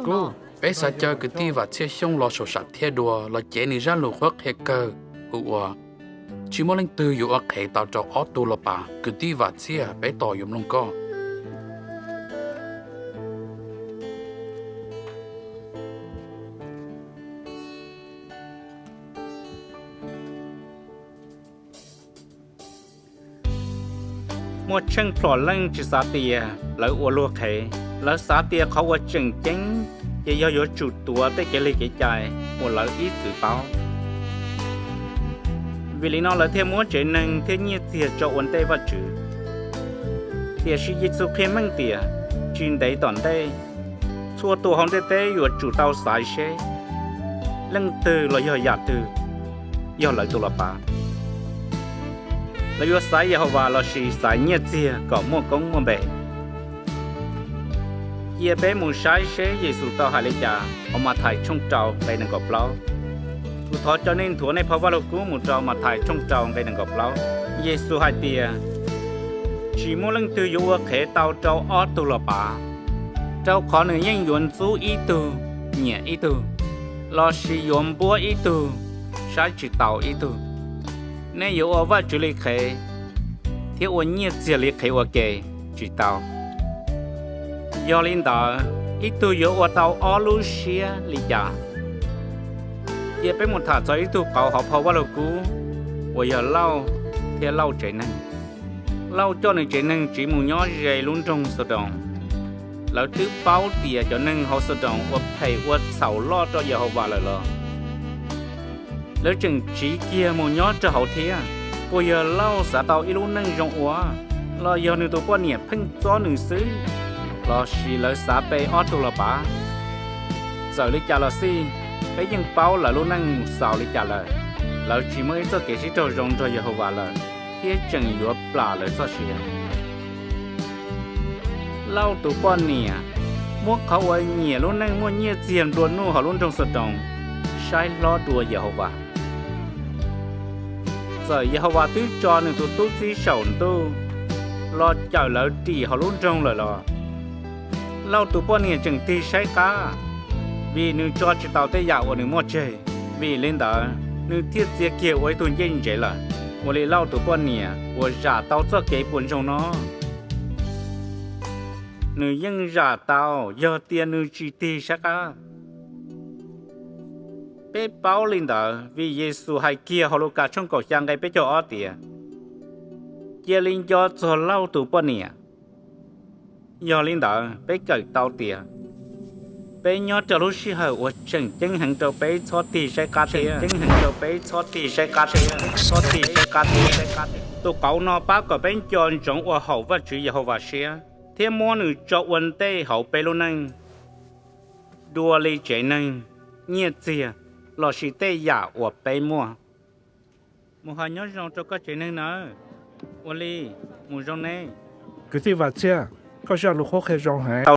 cô bé sa chơi cái ti và chia xong lo sổ sạch theo đùa lo chế này ra lục khoác hết cơ hùa chỉ muốn lên từ dụ ở hệ tạo cho ót tu lo bà cái ti và chia bé tỏ dùng luôn co mua chân trò lăng chỉ xá tìa lấy ô lô khế lấy xá tìaเขาว่าchừng chánh chỉ do chủ tua tới cái lấy cái chạy một lấy ít tự báo vì lý nó là thêm muốn chế năng thêm nhiệt tìa cho ổn tê và chữ tìa sĩ dịch sự khen mang tìa chuyên đấy toàn đây xua tù hông tê tê dụ chủ tàu xài xế lăng từ là do giả từ do lấy tù là bà là do sai Yehovah là sĩ sai nhiệt chia có mua công mua bể. Ye bé muốn sai sẽ Giêsu tao hai lấy cha, ông mà thải trong trào đây nâng gọp lão. Tụi thọ cho nên thua này phá vào cú một trào mà thải trong trào đây nâng gọp lão. Giêsu hai tia, chỉ muốn lần từ dụ khế tao trào ót tu là bà. Trào khó nửa nhanh yuan chú ý tu, nhẹ ý tu, lo sĩ yuan búa ý tu, sai chỉ tao ý tu. Nếu yêu ở vài chỗ lịch khế, thì ở nhiều giờ lịch khế ở kề chỉ tao. Do linh đó, ít tu yêu ở tao ở lúc xưa lịch giả. Giờ bên một thằng cho ít tu cầu học học vào lúc cũ, ở giờ lâu thì lâu chạy năng, lâu cho nên chạy năng chỉ muốn nhớ dây luôn trong sờ đồng. Lão tứ báo tiền cho nên họ sờ đồng ở thầy ở sầu lo cho giờ họ vào rồi. Lỡ chừng chỉ kia một nhớ cho hậu thế, bây giờ lâu xã tàu ít lúc nâng rộng quá, lo giờ người tôi quan niệm phanh gió nữ xứ, lo xì lỡ xã bê ót tu là bá, giờ lấy trả là xí, cái dân báo là lúc nâng sào lấy trả lời, lỡ chỉ mới cho cái sĩ trâu rộng cho giờ hậu vào lời, thế chừng yếu bả lời cho xí, lâu tôi quan niệm, mua khẩu ấy nhẹ lúc nâng mua nhẹ tiền luôn nu họ luôn trong sợi đồng, sai lo đùa giờ hậu vào. Giờ Yehovah tứ cho nên tụi tôi chỉ sầu tu lo chờ lỡ trì họ luôn trong lời lo lâu tụi bọn này chừng ti sai cá vì nếu cho chỉ tàu tới dạo ở nếu mua chơi vì lên đó nếu thiết giết kia với tụi dân chế là ở đây lâu tụi bọn này ở giả tàu cho cái buồn trong nó nếu dân giả tàu giờ tiền nếu chỉ ti sai cá bé bảo linh đó vì Giêsu hay kia họ lúc cả trong cổ trang cái bé cho ở tiền, kia linh cho lâu tụ bọn nè, giờ linh đó bé cởi tàu tiền, bé nhớ cho lúc xí hở ở chân chân hàng cho bé cho tiền sai cá tiền, chân hàng cho bé cho tiền sai cá tiền, cho tiền sai cá tiền, tụ cậu nó bác có bên chọn trong ở hậu vật chữ giờ hậu vật xe, thêm món nữa cho vấn đề hậu bé luôn nè, đua lấy chế nè, nhiệt gì lo sĩ tê giả ở bề mua một hai nhớ rong cho các chuyện này nữa Oli một rong này cái gì vậy chứ có sao lục khó khăn rong hả